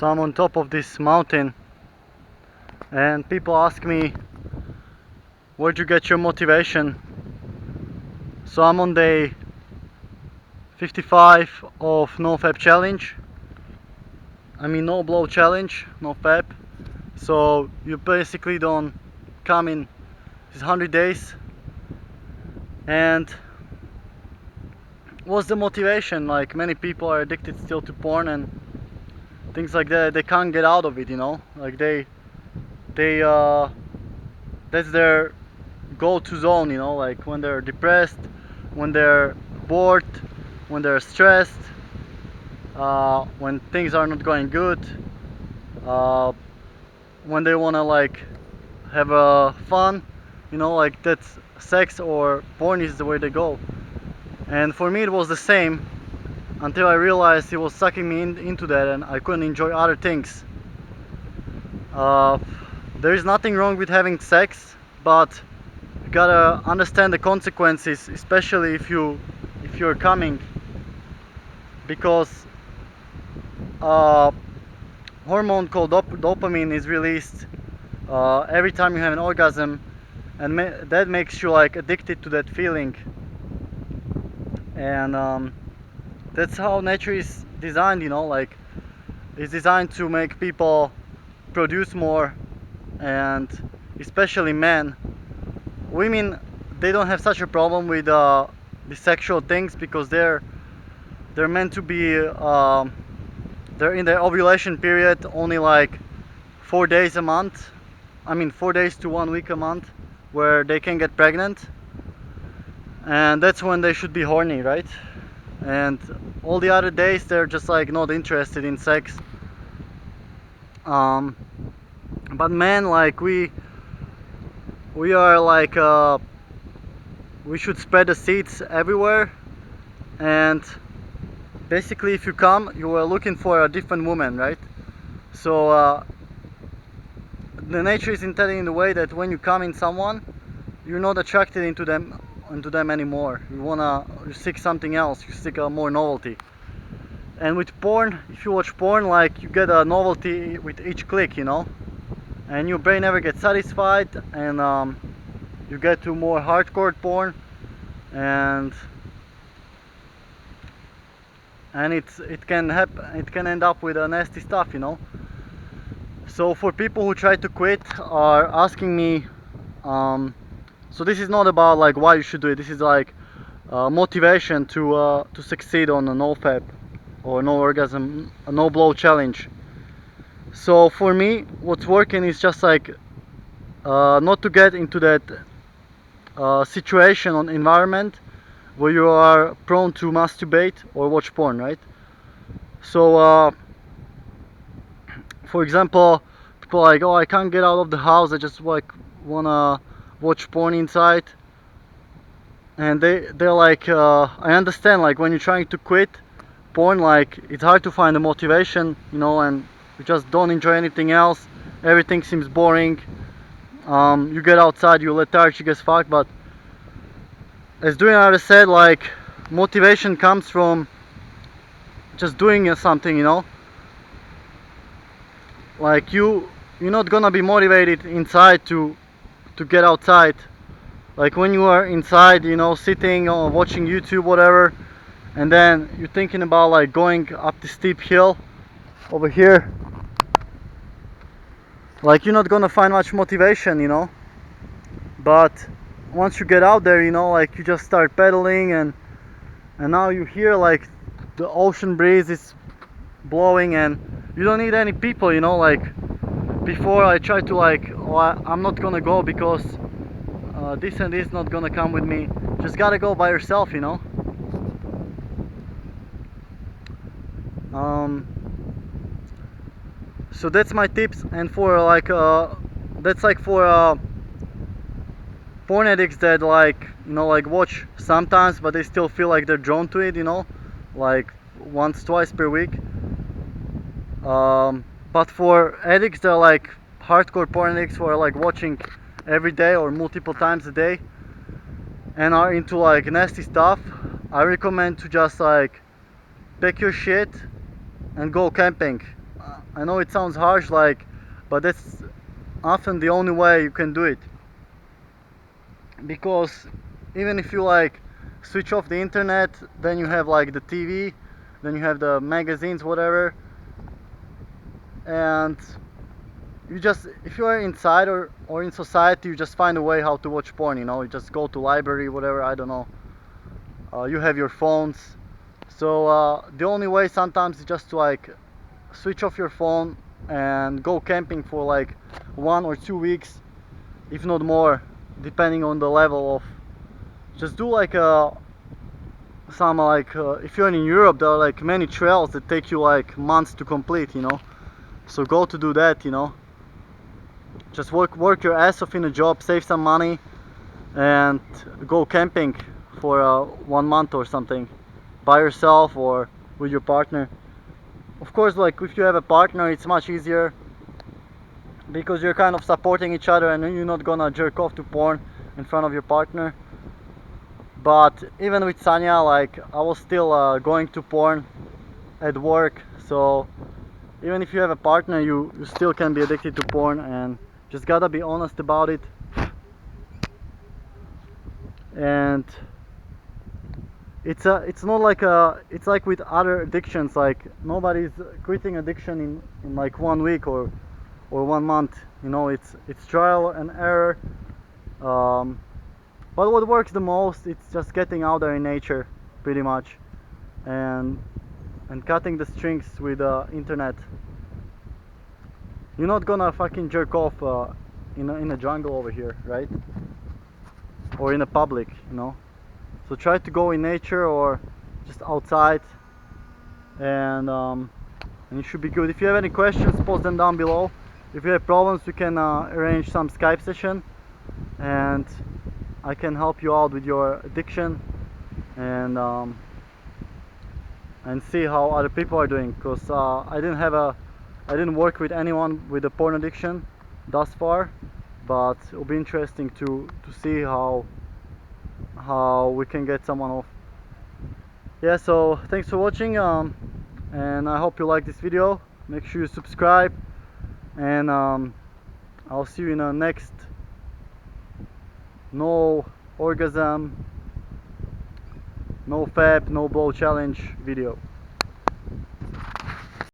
So I'm on top of this mountain and people ask me, where'd you get your motivation? So I'm on day 55 of no fab challenge. I mean no blow challenge, no fab. So you basically don't come in these 100 days. And what's the motivation? Like, many people are addicted still to porn and things like that. They can't get out of it, you know. Like they that's their go-to zone, you know. Like when they're depressed, when they're bored, when they're stressed, when things are not going good, uh, when they wanna like have fun, you know. Like that's sex or porn is the way they go. And for me it was the same until I realized it was sucking me into that and I couldn't enjoy other things. Uh, there is nothing wrong with having sex, but you gotta understand the consequences, especially if you're coming, because uh, hormone called dopamine is released every time you have an orgasm, and that makes you like addicted to that feeling. And that's how nature is designed, you know. Like, it's designed to make people produce more, and especially men. Women, they don't have such a problem with the sexual things because they're meant to be they're in their ovulation period only like 4 days a month. I mean 4 days to 1 week a month, where they can get pregnant, and that's when they should be horny, right? And all the other days they're just like not interested in sex. um, but men, like, we are like we should spread the seeds everywhere. And basically if you come, you are looking for a different woman, right? So the nature is intended in the way that when you come in someone, you're not attracted into them anymore. You seek something else, you seek a more novelty. And with porn, if you watch porn, like, you get a novelty with each click, you know. And your brain never gets satisfied, and you get to more hardcore porn, and it can end up with a nasty stuff, you know. So for people who try to quit are asking me, so this is not about like why you should do it. This is like motivation to succeed on a no fab or no orgasm, a no blow challenge. So for me, what's working is just like not to get into that situation or environment where you are prone to masturbate or watch porn, right? So for example, people are like, oh, I can't get out of the house, I just like wanna watch porn inside. And they're like, I understand, like, when you're trying to quit porn, like, it's hard to find the motivation, you know, and you just don't enjoy anything else, everything seems boring. You get outside, you're lethargic as fuck. But as Duran said, like, motivation comes from just doing something, you know. Like, you're not gonna be motivated inside to get outside. Like, when you are inside, you know, sitting or watching YouTube, whatever, and then you're thinking about like going up the steep hill over here, like, you're not gonna find much motivation, you know. But once you get out there, you know, like, you just start pedaling, and now you hear like the ocean breeze is blowing, and you don't need any people, you know. Like, before I tried to like, oh, I'm not gonna go because this and this not gonna come with me. Just gotta go by yourself, you know. um, so that's my tips. And for like that's like for porn addicts that, like, you know, like, watch sometimes but they still feel like they're drawn to it, you know, like once twice per week. But for addicts that are like hardcore porn addicts who are like watching every day or multiple times a day and are into like nasty stuff, I recommend to just like pack your shit and go camping. I know it sounds harsh, like, but that's often the only way you can do it. Because even if you like switch off the internet, then you have like the TV, then you have the magazines, whatever, and you just, if you are inside or in society, you just find a way how to watch porn, you know. You just go to library, whatever, I don't know. You have your phones, so the only way sometimes is just to like switch off your phone and go camping for like 1 or 2 weeks, if not more, depending on the level of, just do like some like if you're in Europe, there are like many trails that take you like months to complete, you know. So go to do that, you know. Just work your ass off in a job, save some money, and go camping for 1 month or something, by yourself or with your partner. Of course, like if you have a partner, it's much easier because you're kind of supporting each other and you're not gonna jerk off to porn in front of your partner. But even with Sanya, like I was still going to porn at work, so even if you have a partner, you still can be addicted to porn, and just gotta be honest about it. And it's not like it's like with other addictions, like nobody's quitting addiction in like 1 week or 1 month, you know. It's trial and error. But what works the most, it's just getting out there in nature, pretty much, and cutting the strings with the internet. You're not gonna fucking jerk off in a jungle over here, right? Or in a public, you know. So try to go in nature or just outside, and you should be good. If you have any questions, post them down below. If you have problems, we can arrange some Skype session, and I can help you out with your addiction, and see how other people are doing. Because I didn't work with anyone with a porn addiction thus far, but it'll be interesting to see how we can get someone off. Yeah, so thanks for watching, and I hope you like this video. Make sure you subscribe, and I'll see you in the next no orgasm, no fab, no blow challenge video.